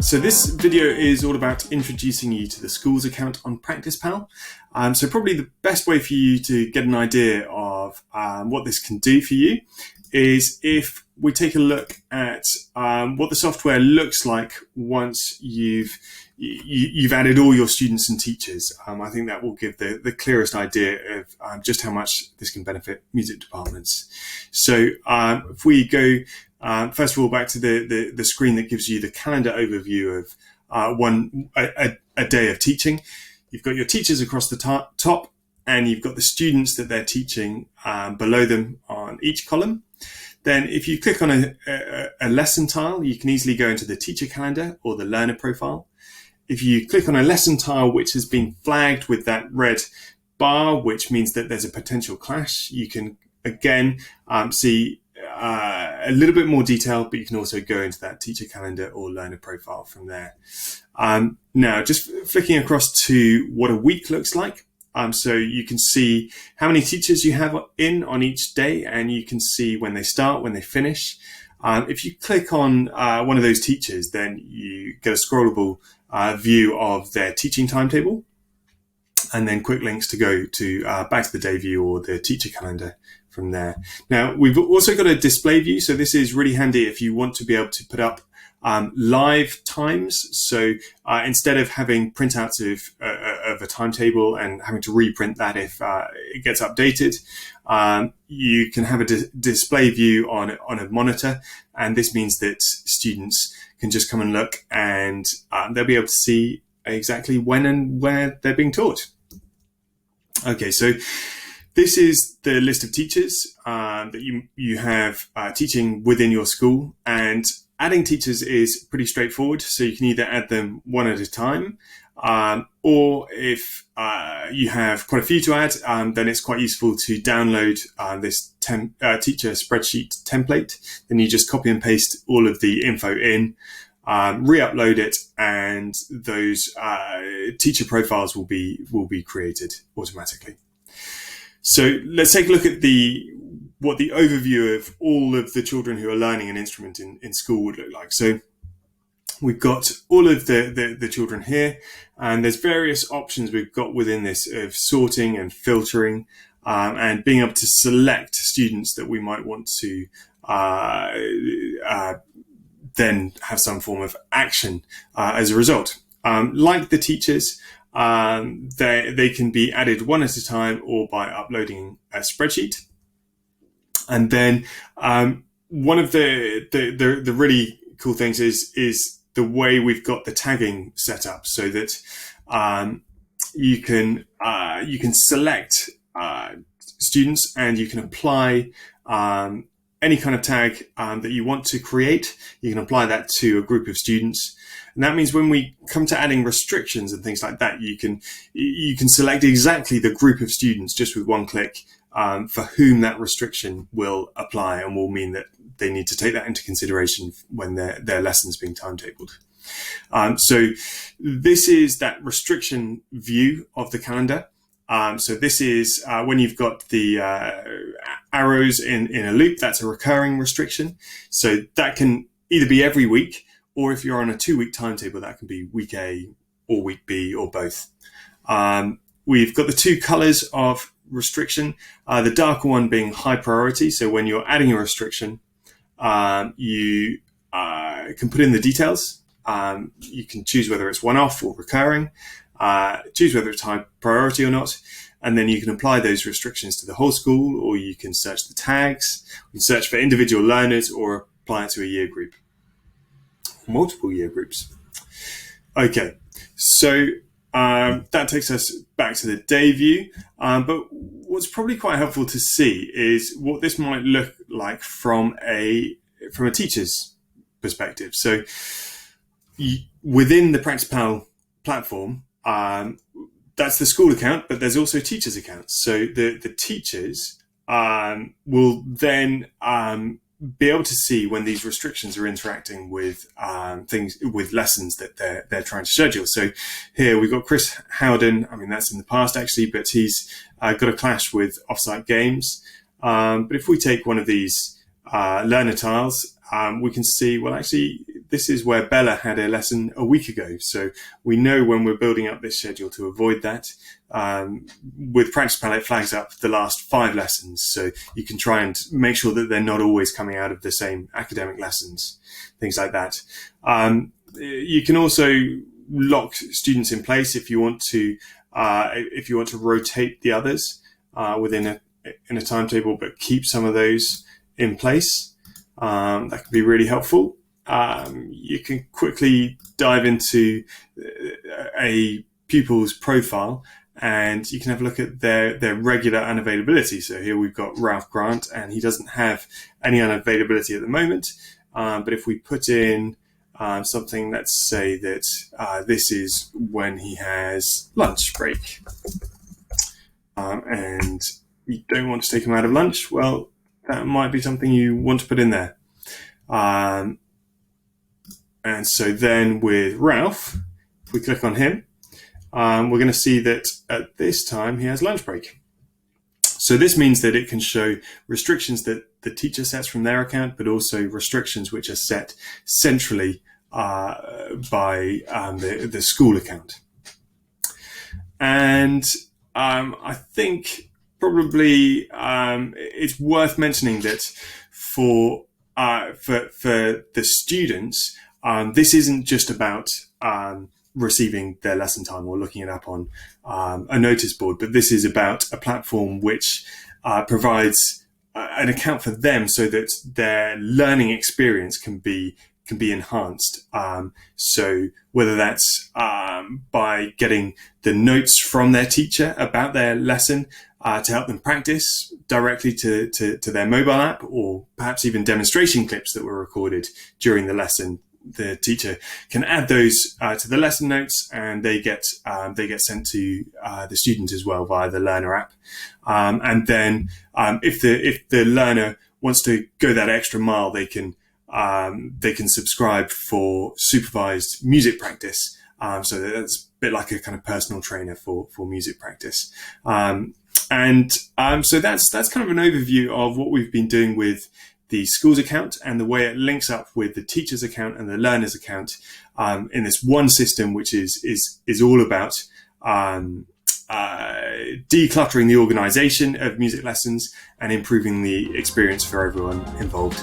So this video is all about introducing you to the schools account on PracticePal. So probably the best way for you to get an idea of what this can do for you is if we take a look at what the software looks like once you've added all your students and teachers. I think that will give the clearest idea of just how much this can benefit music departments. So if we go first of all back to the screen that gives you the calendar overview of a day of teaching. You've got your teachers across the top, and you've got the students that they're teaching below them on each column. Then if you click on a lesson tile, you can easily go into the teacher calendar or the learner profile. If you click on a lesson tile which has been flagged with that red bar, which means that there's a potential clash, you can again see a little bit more detail, but you can also go into that teacher calendar or learner profile from there. Now, just flicking across to what a week looks like. So you can see how many teachers you have in on each day, and you can see when they start, when they finish. If you click on one of those teachers, then you get a scrollable view of their teaching timetable, and then quick links to go to back to the day view or the teacher calendar from there. Now, we've also got a display view. So this is really handy if you want to be able to put up live times. So instead of having printouts of a timetable and having to reprint that if it gets updated, you can have a display view on a monitor. And this means that students can just come and look, and they'll be able to see exactly when and where they're being taught. Okay, so this is the list of teachers that you have teaching within your school, and adding teachers is pretty straightforward. So you can either add them one at a time, or if you have quite a few to add, then it's quite useful to download this teacher spreadsheet template. Then you just copy and paste all of the info in, re-upload it, and those teacher profiles will be created automatically. So let's take a look at what the overview of all of the children who are learning an instrument in school would look like. So we've got all of the children here, and there's various options we've got within this of sorting and filtering, and being able to select students that we might want to then have some form of action as a result. Like the teachers, they can be added one at a time or by uploading a spreadsheet. And then one of the really cool things is the way we've got the tagging set up, so that you can select students, and you can apply any kind of tag that you want to create. You can apply that to a group of students. And that means when we come to adding restrictions and things like that, you can select exactly the group of students just with one click for whom that restriction will apply, and will mean that they need to take that into consideration when their lessons being timetabled. So this is that restriction view of the calendar. So this is when you've got the arrows in a loop, that's a recurring restriction. So that can either be every week, or if you're on a 2-week timetable, that can be week A or week B or both. We've got the two colors of restriction, the darker one being high priority. So when you're adding a restriction, you can put in the details. You can choose whether it's one-off or recurring, choose whether it's high priority or not, and then you can apply those restrictions to the whole school, or you can search the tags, you can search for individual learners, or apply it to a year group, multiple year groups. Okay, so that takes us back to the day view, but what's probably quite helpful to see is what this might look like from a teacher's perspective. So within the PracticePal platform, that's the school account, but there's also teachers' accounts. So the teachers will then be able to see when these restrictions are interacting with with lessons that they're trying to schedule. So here we've got Chris Howden. I mean, that's in the past actually, but he's got a clash with offsite games. But if we take one of these learner tiles, we can see, well, actually, this is where Bella had a lesson a week ago. So we know when we're building up this schedule to avoid that. With Practice Pal, it flags up the last 5 lessons. So you can try and make sure that they're not always coming out of the same academic lessons, things like that. You can also lock students in place if you want to rotate the others within a timetable, but keep some of those in place. That can be really helpful. You can quickly dive into a pupil's profile and you can have a look at their regular unavailability. So here we've got Ralph Grant, and he doesn't have any unavailability at the moment. But if we put in something, let's say that this is when he has lunch break, and you don't want to take him out of lunch, well, that might be something you want to put in there. And so then with Ralph, if we click on him, we're going to see that at this time he has lunch break. So this means that it can show restrictions that the teacher sets from their account, but also restrictions which are set centrally by the school account. And I think probably it's worth mentioning that for the students, this isn't just about receiving their lesson time or looking it up on a notice board, but this is about a platform which provides an account for them so that their learning experience can be enhanced. So whether that's by getting the notes from their teacher about their lesson to help them practice directly to their mobile app, or perhaps even demonstration clips that were recorded during the lesson, the teacher can add those to the lesson notes, and they get sent to the student as well via the Learner app. And then if the learner wants to go that extra mile, they can subscribe for supervised music practice. So that's a bit like a kind of personal trainer for music practice. So that's kind of an overview of what we've been doing with the school's account and the way it links up with the teacher's account and the learner's account in this one system, which is all about decluttering the organization of music lessons and improving the experience for everyone involved.